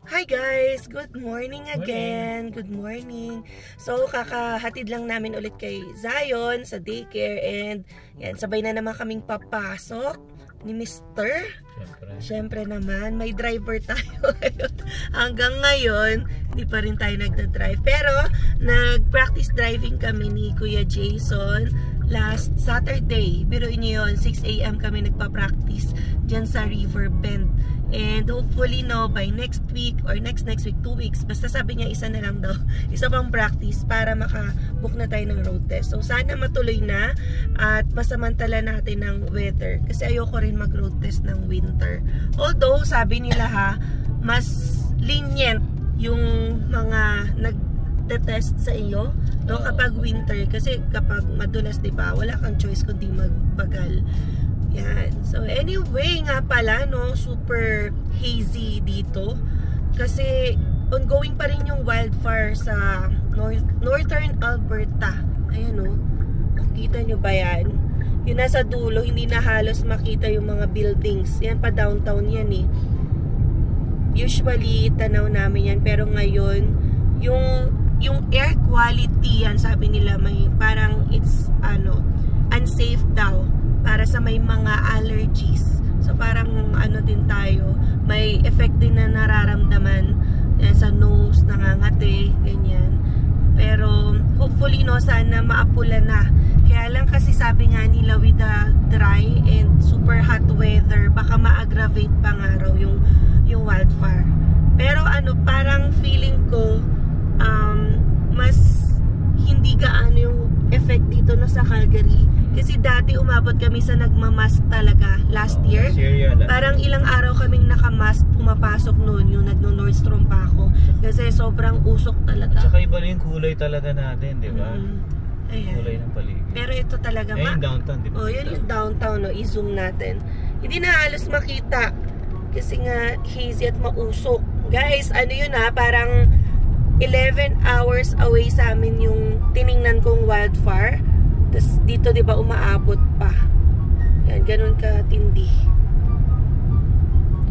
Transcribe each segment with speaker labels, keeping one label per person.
Speaker 1: Hi guys! Good morning again! Good morning! So, kakahatid lang namin ulit kay Zion sa daycare and yan, sabay na naman kaming papasok ni Mr. Siyempre naman, may driver tayo. Hanggang ngayon, hindi pa rin tayo nagda-drive. Pero, nag-practice driving kami ni Kuya Jason last Saturday. Biruin niyo yun, 6 AM kami nagpa-practice dyan sa River Bend. And hopefully no, by next week or next week, 2 weeks, basta sabi niya isa na lang daw, isa pang practice para makabook na tayo ng road test. So sana matuloy na at masamantala natin ng weather kasi ayoko rin mag road test ng winter. Although sabi nila mas lenient yung mga nagte-test sa iyo no, kapag winter kasi kapag madulas, di ba, wala kang choice kundi magbagal. Yan. So anyway nga pala no, super hazy dito kasi ongoing pa rin yung wildfire sa northern Alberta. Ayan o, nakita nyo ba yan? Yung nasa dulo, hindi na halos makita yung mga buildings. Yan pa downtown yan eh. Usually tanaw namin yan, pero ngayon yung air quality yan, sabi nila may parang it's unsafe daw para sa may mga allergies. So parang din tayo, may effect din na nararamdaman sa nose, nangangati, ganyan. Pero hopefully no, sana maapula na. Kaya lang kasi sabi nga nila with the dry and super hot weather, baka ma-aggravate pa nga raw yung wildfire. Pero parang feeling ko mas hindi gaano yung effect dito no sa Calgary. Kasi dati umabot kami sa nagmamask talaga last year. Parang ilang araw kaming nakamask pumapasok noon, yung nagno-Nordstrom pa ako. Kasi sobrang usok talaga.
Speaker 2: Tsaka iba yung kulay talaga natin, di ba?
Speaker 1: Ayan.
Speaker 2: Kulay ng paligid.
Speaker 1: Pero ito talaga
Speaker 2: yung downtown, di ba?
Speaker 1: Oh, yun yung downtown, no? I-zoom natin. Hindi na halos makita. Kasi nga hazy at mausok. Guys, yun parang 11 hours away sa amin yung tiningnan kong wildfire. Tapos dito 'di ba umaabot pa. Yan, ganun katindi.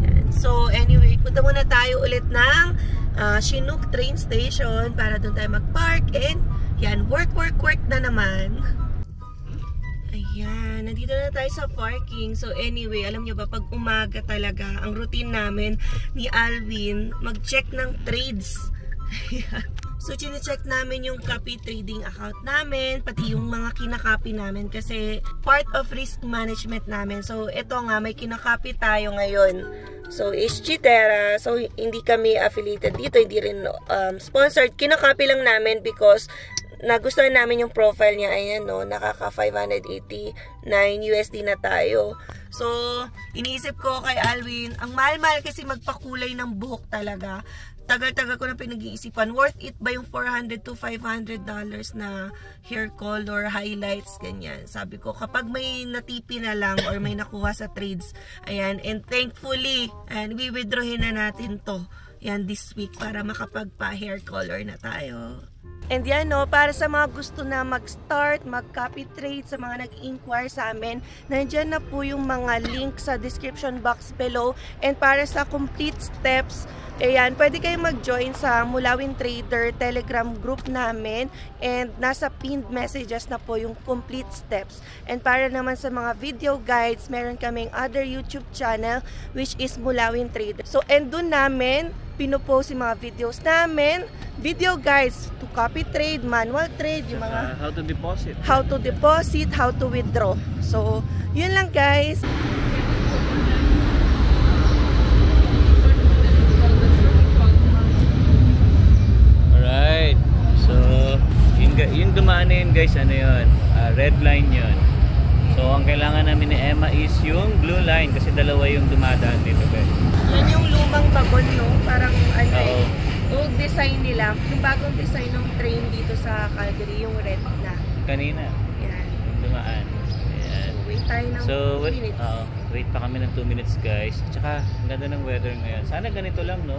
Speaker 1: Yan. So anyway, punta muna tayo ulit ng Chinook train station para doon tayo mag-park and yan, work na naman. Ayan, nandito na tayo sa parking. So anyway, alam nyo ba, pag umaga talaga, ang routine namin ni Alvin, mag-check ng trades. So, chine-check namin yung copy trading account namin, pati yung mga kinakopy namin kasi part of risk management namin. So, ito nga, may kinakopy tayo ngayon. So, Ischitera. So, hindi kami affiliated dito, hindi rin sponsored. Kinakopy lang namin because nagustuhan namin yung profile niya. Ayan, no, nakaka 589 USD na tayo. So, iniisip ko kay Alvin, ang mahal-mahal kasi magpakulay ng buhok talaga. Tagal-tagal ko na pinag-iisipan, worth it ba yung $400 to $500 na hair color, highlights, ganyan. Sabi ko, kapag may natipi na lang or may nakuha sa trades, ayan, and thankfully, and we-withdrawin na natin to, yan, this week, para makapagpa-hair color na tayo. And yan no, para sa mga gusto na mag-start, mag-copy trade, sa mga nag-inquire sa amin, nandyan na po yung mga link sa description box below. And para sa complete steps, ayan, pwede kayong mag-join sa Mulawin Trader Telegram group namin. And nasa pinned messages na po yung complete steps. And para naman sa mga video guides, meron kaming other YouTube channel which is Mulawin Trader. So, and dun namin pinopost yung mga videos namin, video guides to copy trade, manual trade, yung mga
Speaker 2: how to deposit,
Speaker 1: how to withdraw. So, yun lang guys.
Speaker 2: Alright. So, yung dumaan na yun guys, yun? Red line yun. So, ang kailangan namin ni Emma is yung blue line kasi dalawa yung dumadaan dito guys.
Speaker 1: Yan yung lumang bagon, no? Parang old design nila. Yung bagong design ng train dito sa Calgary, yung red na.
Speaker 2: Kanina.
Speaker 1: Yan.
Speaker 2: Yung dumaan. Yan.
Speaker 1: So, wait tayo ng 2 minutes.
Speaker 2: Wait pa kami ng 2 minutes guys. At saka, ang ganda ng weather ngayon. Sana ganito lang, no?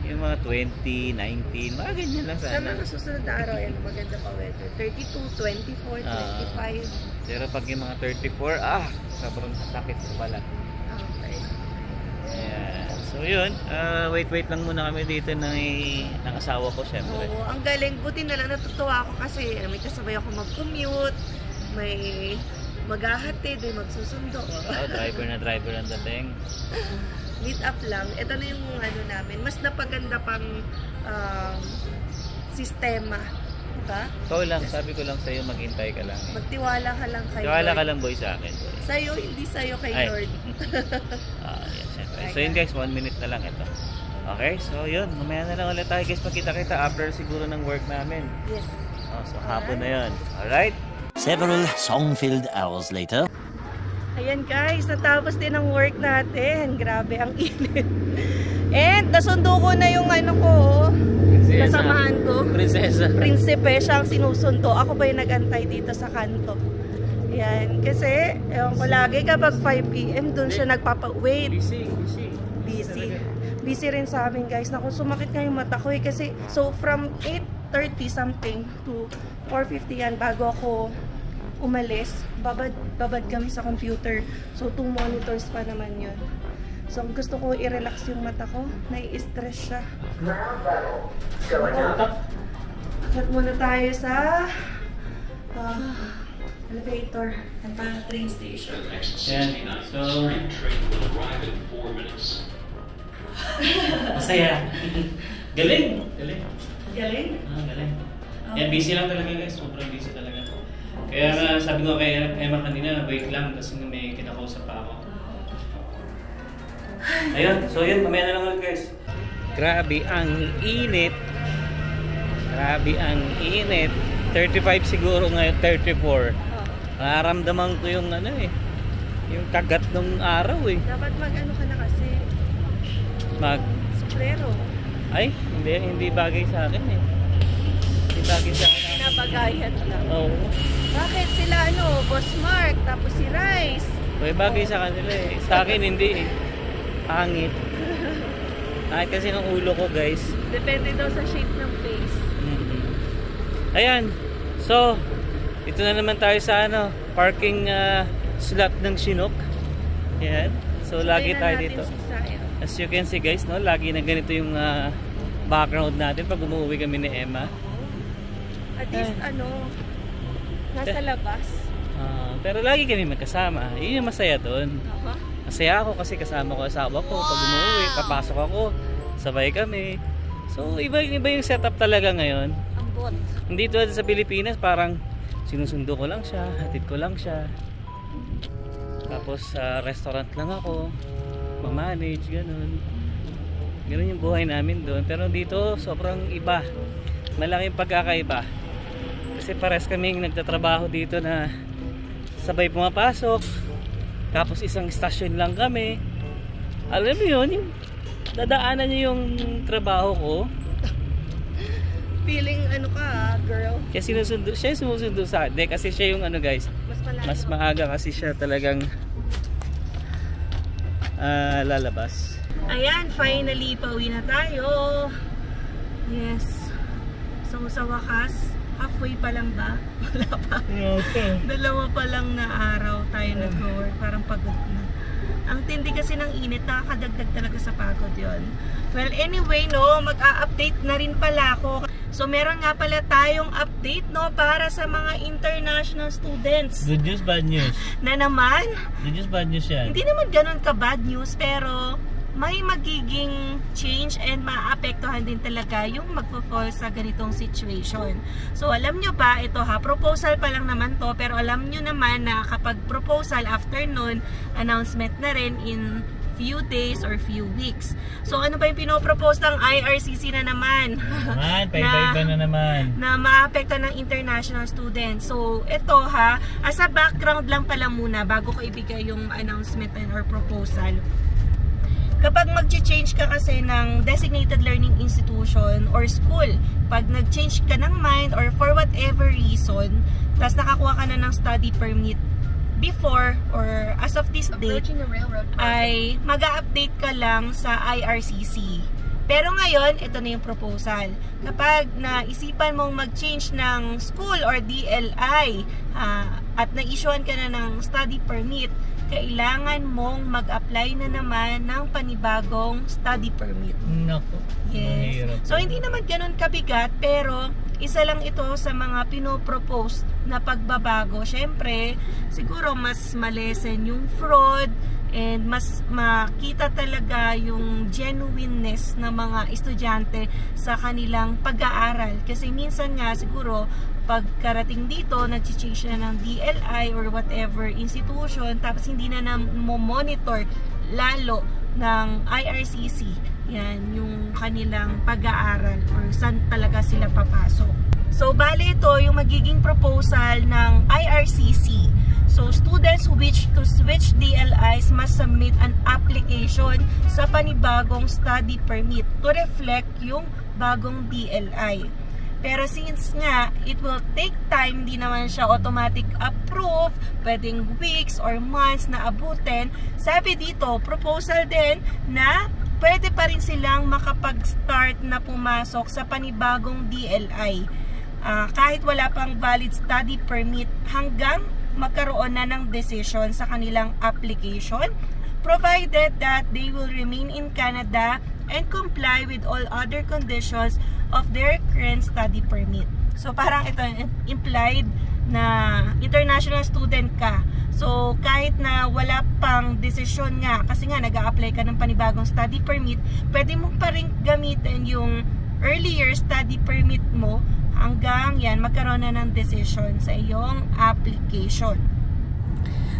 Speaker 2: Yung mga 20, 19, mga ganyan lang sana.
Speaker 1: Sa mga susunod na araw, yan, maganda pa weather. 32, 24, 25.
Speaker 2: Pero pag yung mga 34, sobrang sakit pala.
Speaker 1: Okay.
Speaker 2: Ayan. So, So yun, wait lang muna kami dito ng asawa ko syempre.
Speaker 1: Oo, ang galing. Buti na lang natutuwa ako kasi may kasabay ako mag-commute, may maghahatid, may magsusundo.
Speaker 2: Driver ang dating.
Speaker 1: Meet up lang. Ito na yung ano namin. Mas napaganda pang sistema. Diba?
Speaker 2: Ikaw lang, sabi ko lang sa'yo, maghintay ka lang.
Speaker 1: Magtiwala ka lang kay
Speaker 2: Tiwala
Speaker 1: Lord.
Speaker 2: ka lang boy sa akin. Boy.
Speaker 1: Sa'yo, hindi sa'yo kay
Speaker 2: Ay.
Speaker 1: Lord.
Speaker 2: Yan, syempre. So yun guys, 1 minute na lang ito. Okay, so yun, mamaya na lang ulit tayo guys, magkita-kita after siguro ng work namin.
Speaker 1: Yes.
Speaker 2: So hapon na yun. Alright?
Speaker 3: Several song-filled hours later.
Speaker 1: Ayan guys, natapos din ang work natin. Grabe, ang init. And nasundo ko na yung ano ko, kasamahan ko.
Speaker 2: Prinsesa.
Speaker 1: Prinsipe, siya ang sinusundo. Ako ba yung nag-antay dito sa kanto? Yan, kasi ewan ko lagi kapag 5 PM doon siya nagpapa-wait. Busy rin sa amin guys. Naku, sumakit nga yung mata ko eh. Kasi, so from 8:30 something to 4:50 yan bago ako umalis. Babad kami sa computer. So 2 monitors pa naman yun. So gusto ko i-relax yung mata ko. Nai-stress siya. Akyat muna tayo sa elevator at train station.
Speaker 2: Yan. So, masaya. Galing.
Speaker 1: Galing?
Speaker 2: Galing. Yan, busy lang talaga guys. Sobrang busy talaga. Kaya nga, sabi ko kay Emma kanina, wait lang kasi may kinakausap pa ako. Ayun, so yun, mamaya na lang ulit guys. Grabe ang init. 35 siguro ngayon, 34. Nararamdaman ko yung ano eh. Yung kagat ng araw eh.
Speaker 1: Dapat mag-ano ka na kasi. Sombrero.
Speaker 2: Ay, hindi bagay sa akin eh. Hindi bagay sa akin.
Speaker 1: Pinabagayan lang.
Speaker 2: Oo.
Speaker 1: Bakit sila Boss Mark, tapos si Rice?
Speaker 2: May bagay sa kanila eh. Sa akin hindi eh. Pangit. Kahit kasi ng ulo ko guys.
Speaker 1: Depende daw sa shape ng face.
Speaker 2: Ayan. So, ito na naman tayo sa parking slot ng Chinook. Ayan. So, lagi tayo dito. As you can see guys, lagi na ganito yung background natin pag umuwi kami ni Emma.
Speaker 1: At least nasa labas.
Speaker 2: Pero lagi kami magkasama. Yun yung masaya doon. Masaya ako kasi kasama ko asawa ko. Pag umuwi, papasok ako, sabay kami. So, iba yung setup talaga ngayon.
Speaker 1: Ang bot.
Speaker 2: Hindi tulad sa Pilipinas, parang sinusundo ko lang siya, hatid ko lang siya. Tapos sa restaurant lang ako, mamanage, ganun. Ganun yung buhay namin doon. Pero dito, sobrang iba. Malaking pagkakaiba. Kasi pares kaming nagtatrabaho dito na sabay pumapasok. Tapos isang stasyon lang kami. Alam mo yun, yung dadaanan niyo yung trabaho ko.
Speaker 1: Feeling girl?
Speaker 2: Kaya siya sumusundo sa akin. Kasi siya yung guys, mas maaga kasi siya talagang lalabas.
Speaker 1: Ayan, finally, pauwi na tayo. Yes. So, sa wakas, halfway pa lang ba? Wala pa.
Speaker 2: Okay.
Speaker 1: 2 pa lang na araw tayo nag-work. Parang pagod na. Ang tindi kasi ng init, nakakadagdag talaga sa pagod yon. Well, anyway, mag-a-update na rin pala ako. So, meron nga pala tayong update, para sa mga international students.
Speaker 2: Good news, bad news?
Speaker 1: Na naman?
Speaker 2: Good news, bad news yan.
Speaker 1: Hindi naman ganun ka bad news, pero may magiging change and maapektuhan din talaga yung magpo-fall sa ganitong situation. So, alam nyo ba, ito proposal pa lang naman to, pero alam nyo naman na kapag proposal, after nun, announcement na rin in few days or few weeks. So, ano ba yung pinopropose ng IRCC na naman?
Speaker 2: Paiba-iba na naman.
Speaker 1: Na maapektuhan ng international students. So, ito as a background lang pala muna, bago ko ibigay yung announcement or proposal. Kapag mag-change ka kasi ng designated learning institution or school, pag nag-change ka ng mind or for whatever reason, tapos nakakuha ka na ng study permit before or as of this date, ay mag-a-update ka lang sa IRCC. Pero ngayon, ito na yung proposal. Kapag naisipan mong mag-change ng school or DLI at na-issuean ka na ng study permit, kailangan mong mag-apply na naman ng panibagong study permit.
Speaker 2: Nako.
Speaker 1: Yes.
Speaker 2: Mahirap.
Speaker 1: So, hindi naman ganun kabigat, pero isa lang ito sa mga pinopropose na pagbabago. Siyempre, siguro mas malesen yung fraud and mas makita talaga yung genuineness ng mga estudyante sa kanilang pag-aaral. Kasi minsan nga siguro pagkarating dito, nag-change na ng DLI or whatever institution, tapos hindi na monitor lalo ng IRCC. Yan, yung kanilang pag-aaral or saan talaga sila papasok. So, bali ito yung magiging proposal ng IRCC. So, students who wish to switch DLIs must submit an application sa panibagong study permit to reflect yung bagong DLI. Pero since nga, it will take time, hindi naman siya automatic approve, pwedeng weeks or months na abutin. Sabi dito, proposal din na pwede pa rin silang makapag-start na pumasok sa panibagong DLI. Kahit wala pang valid study permit hanggang magkaroon na ng decision sa kanilang application, provided that they will remain in Canada and comply with all other conditions of their current study permit. So parang ito implied na international student ka. So kahit na wala pang desisyon nga, kasi nga nag-a-apply ka ng panibagong study permit, pwede mo pa rin gamitin yung earlier study permit mo hanggang yan magkaroon na ng decision sa iyong application.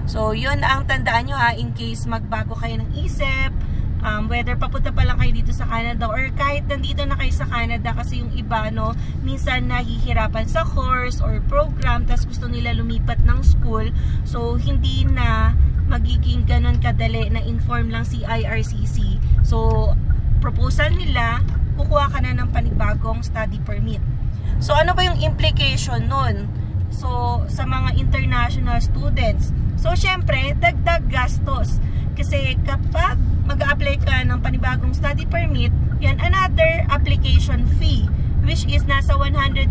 Speaker 1: So yun ang tandaan nyo ha, in case magbago kayo ng isip, whether papunta pa lang kayo dito sa Canada or kahit nandito na kayo sa Canada, kasi yung iba no, minsan nahihirapan sa course or program tas gusto nila lumipat ng school, so hindi na magiging ganun kadali na inform lang si IRCC. So proposal nila, kukuha ka na ng panibagong study permit. So ano ba yung implication nun? So sa mga international students, so syempre dagdag gastos. Kasi kapag mag-a-apply ka ng panibagong study permit, yan another application fee, which is nasa $150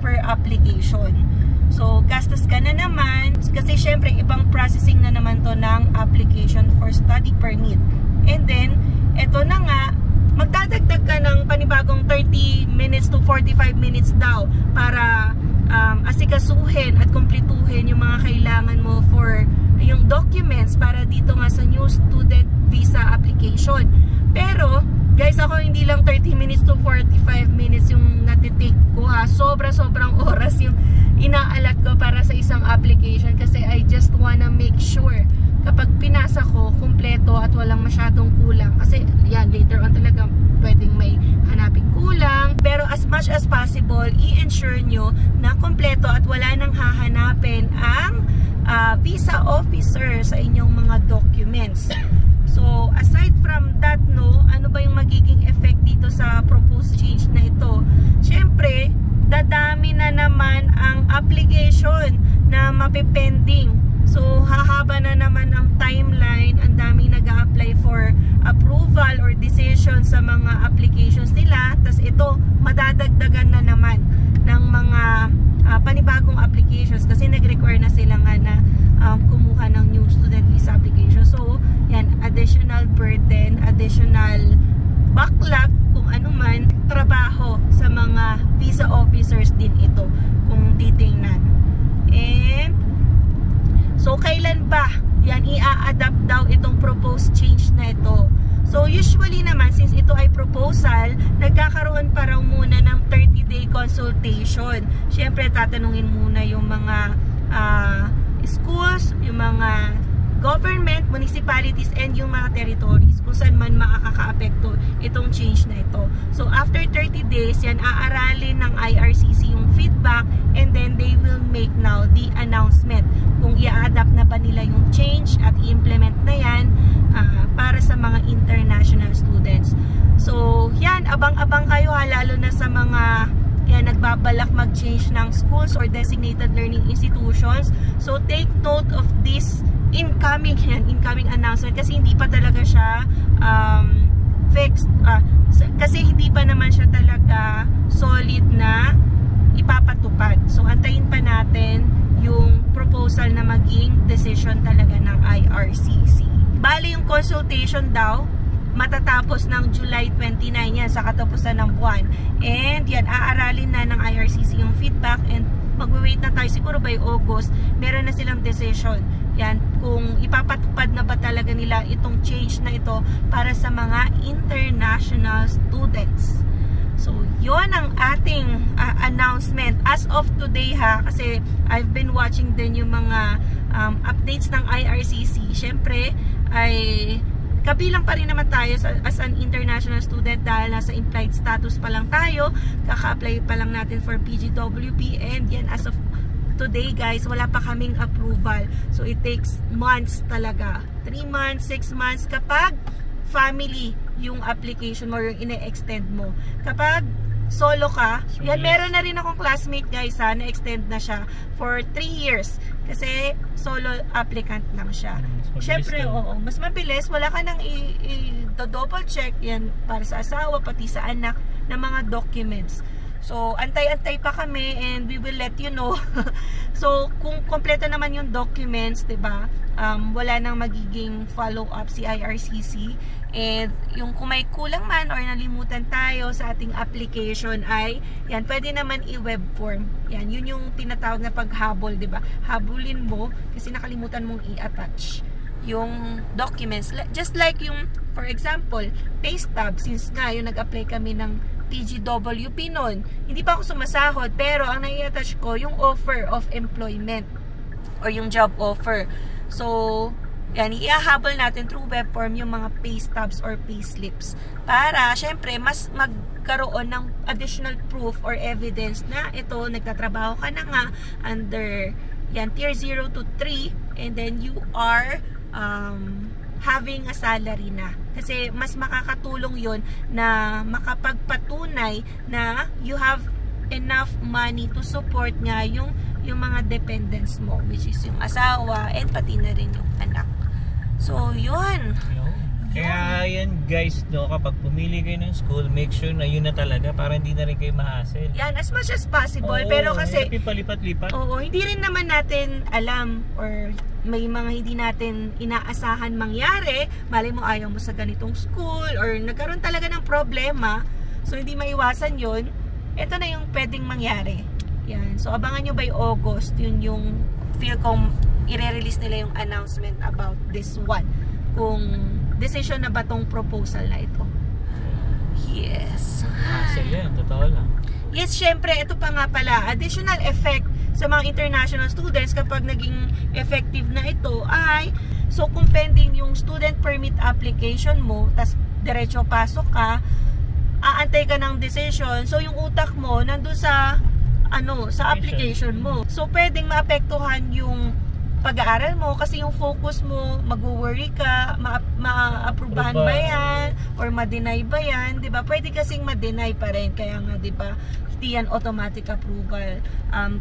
Speaker 1: per application. So gastos ka na naman, kasi syempre ibang processing na naman to ng application for study permit. And then, eto na nga, magdadagdag ka ng panibagong 30 minutes to 45 minutes daw para asikasuhin at kumpletuhin yung mga kailangan mo for yung documents para dito nga sa new student visa application. Pero guys, ako hindi lang 30 minutes to 45 minutes yung natitake ko ha. Sobrang oras yung inaalat ko para sa isang application, kasi I just wanna make sure kapag pinasa ko, kumpleto at walang masyadong kulang. Kasi yan, later on talaga pwedeng may hanaping kulang. Pero as much as possible, i-ensure nyo na kumpleto at wala nang hahanapin ang visa officer sa inyong mga documents. So, aside from that, no, ano ba yung magiging effect dito sa proposed change na ito? Siyempre, dadami na naman ang application na mapipending. So, hahaba na naman ang timeline. Ang daming nag-a-apply for approval or decision sa mga applications nila. Tapos ito, madadagdagan na naman ng mga panibagong applications, kasi nag-require na sila nga na kumuha ng new student visa application. So, yan, additional burden, additional backlog, kung ano man, trabaho sa mga visa officers din ito, kung titingnan. And, so, kailan ba yan i-a-adapt daw itong proposed change na ito? So, usually naman, since ito ay proposal, nagkakaroon pa raw muna ng 30-day consultation. Siyempre, tatanungin muna yung mga schools, yung mga government, municipalities, and yung mga territories kung saan man makaka-apekto itong change na ito. So, after 30 days, yan, aaralin ng IRCC yung feedback, and then they will make now the announcement kung i-adapt na ba nila yung change at i-implement na yan para sa mga international students. So, yan, abang-abang kayo ha, lalo na sa mga yan, nagbabalak mag-change ng schools or designated learning institutions. So, take note of this incoming announcement, kasi hindi pa talaga siya fixed. Kasi hindi pa naman siya talaga solid na ipapatupad. So, antayin pa natin yung proposal na maging decision talaga ng IRCC. Bali yung consultation daw matatapos ng July 29 yan, sa katapusan ng buwan. And yan, aaralin na ng IRCC yung feedback, and magwe-wait na tayo siguro by August, meron na silang decision. Yan, kung ipapatupad na ba talaga nila itong change na ito para sa mga international students. So, yun ang ating announcement as of today ha, kasi I've been watching din yung mga updates ng IRCC. Syempre, ay kabilang pa rin naman tayo as an international student dahil nasa implied status pa lang tayo, kaka-apply pa lang natin for PGWP, and yan as of today guys, wala pa kaming approval. So it takes months talaga, 3 months, 6 months kapag family yung application mo, yung ine-extend mo. Kapag solo ka, yan, meron na rin akong classmate guys ha, na-extend na siya for 3 years kasi solo applicant lang siya. Syempre, oo, mas mabilis, wala ka nang i-double check yan para sa asawa, pati sa anak ng mga documents. So, antay-antay pa kami and we will let you know. So, kung kompleto naman yung documents, 'di ba? Wala nang magiging follow-up si IRCC. And yung kung may kulang man or nalimutan tayo sa ating application ay yan, pwede naman i-web form. Yan, yun yung tinatawag na paghabol, 'di ba? Habulin mo kasi nakalimutan mong i-attach yung documents. Just like yung, for example, pay stub, since nga yung nag-apply kami ng PGWP noon, hindi pa ako sumasahod, pero ang nai-attach ko yung offer of employment or yung job offer. So, yan, iahabol natin through web form yung mga pay stubs or pay slips para, syempre, mas magkaroon ng additional proof or evidence na ito, nagtatrabaho ka na nga under yan, tier 0 to 3, and then you are having a salary na. Kasi mas makakatulong yon na makapagpatunay na you have enough money to support nga yung mga dependents mo, which is yung asawa and pati na rin yung anak. So, yun.
Speaker 2: Kaya yan guys, no, kapag pumili kayo ng school, make sure na yun na talaga para hindi na rin kayo ma-hassle.
Speaker 1: Yan, as much as possible.
Speaker 2: Oo,
Speaker 1: pero kasi
Speaker 2: palipat-lipat.
Speaker 1: Oo, hindi rin naman natin alam or may mga hindi natin inaasahan mangyari. Malay mo ayaw mo sa ganitong school or nagkaroon talaga ng problema. So, hindi maiwasan yun. Ito na yung pwedeng mangyari. Yan. So, abangan nyo by August. Yun yung feel kong i-release nila yung announcement about this one. Kung decision na ba tong proposal na ito. Yes.
Speaker 2: Hassle yan, totoo lang.
Speaker 1: Yes, syempre, ito pa nga pala, additional effect sa mga international students kapag naging effective na ito ay, so kung pending yung student permit application mo, tas diretso pasok ka, aantay ka ng decision, so yung utak mo nandun sa sa application mo. So pwedeng maapektuhan yung pag-aaral mo kasi yung focus mo, mag-worry ka, ma-approvehan ba yan or ma-deny ba yan, 'di ba? Pwede kasing ma-deny pa rin, kaya nga 'di ba? Hindi yan automatic approval.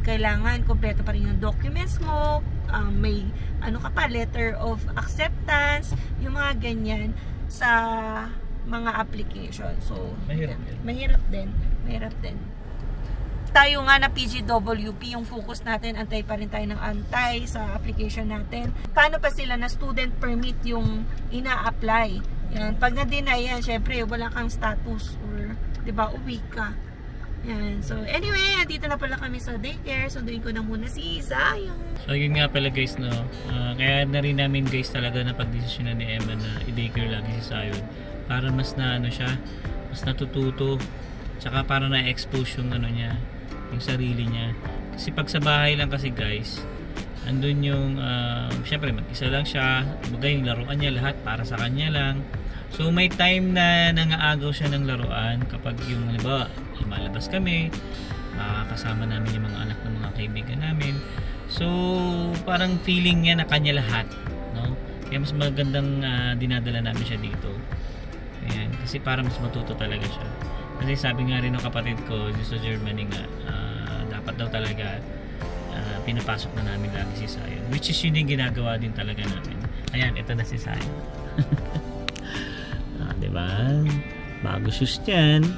Speaker 1: Kailangan kompleto pa rin yung documents mo, may ka pa, letter of acceptance, yung mga ganyan sa mga application. So, mahirap din. Tayo nga na PGWP, yung focus natin, antay pa rin tayo ng antay sa application natin. Paano pa sila na student permit yung ina-apply? Yan. Pag na-deny yan, syempre, wala kang status or, diba, uwi ka. Yan. So, anyway, dito na pala kami sa daycare. So, doon ko na muna si Zion.
Speaker 2: So, yun nga pala guys, no. Kaya na rin namin guys talaga na pagdesisyonan ni Emma na i-daycare lagi si Zion. Para mas na, siya, mas natututo. Tsaka para na-expose yung niya, yung sarili niya. Kasi pag sa bahay lang kasi guys, andun yung syempre mag-isa lang siya, bagay yung laruan niya lahat para sa kanya lang. So may time na nangaagaw siya ng laruan kapag yung halimbawa lumalabas kami, kasama namin yung mga anak ng mga kaibigan namin. So parang feeling niya na kanya lahat, no? Kaya mas magandang dinadala namin siya dito. Ayan, kasi para mas matuto talaga siya. Kasi sabi nga rin ng kapatid ko sa Germany nga, dapat daw talaga pinapasok na namin lagi si Zion, which is yun yung ginagawa din talaga namin. Ayan, ito na si Zion. Diba? Bago shoes yan.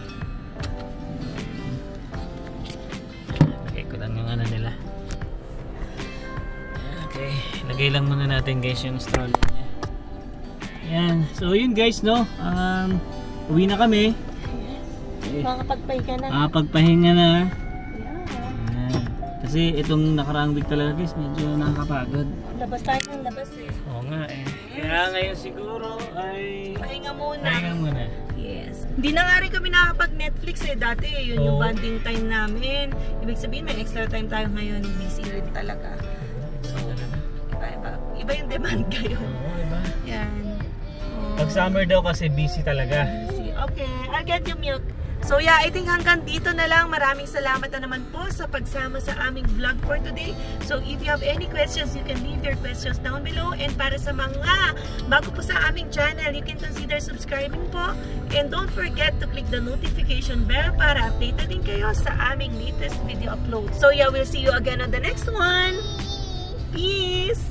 Speaker 2: Lagay ko lang yung nila. ilagay lang muna natin guys yung stroller niya. Yan. So yun guys, no? Uwi na kami.
Speaker 1: Makakapagpahinga na.
Speaker 2: Pagpahinga na.
Speaker 1: Yeah.
Speaker 2: Yan. Kasi itong nakaraang week talaga guys, medyo nakakapagod.
Speaker 1: Labas tayo ng labas eh.
Speaker 2: Oo nga eh. Kaya ngayon siguro ay...
Speaker 1: Pahinga muna.
Speaker 2: Pahinga muna.
Speaker 1: Yes. Hindi na nga rin kami nakapag-Netflix eh. Dati yun yung bonding time namin. Ibig sabihin may extra time tayo ngayon. Busy rin talaga. So, iba yung demand kayo.
Speaker 2: Oo, iba.
Speaker 1: Yan.
Speaker 2: Pag summer daw kasi busy talaga.
Speaker 1: Okay, I'll get you milk. So yeah, I think hanggang dito na lang. Maraming salamat na naman po sa pagsama sa aming vlog for today. So if you have any questions, you can leave your questions down below. And para sa mga bago po sa aming channel, you can consider subscribing po. And don't forget to click the notification bell para updated din kayo sa aming latest video upload. So yeah, we'll see you again on the next one. Peace!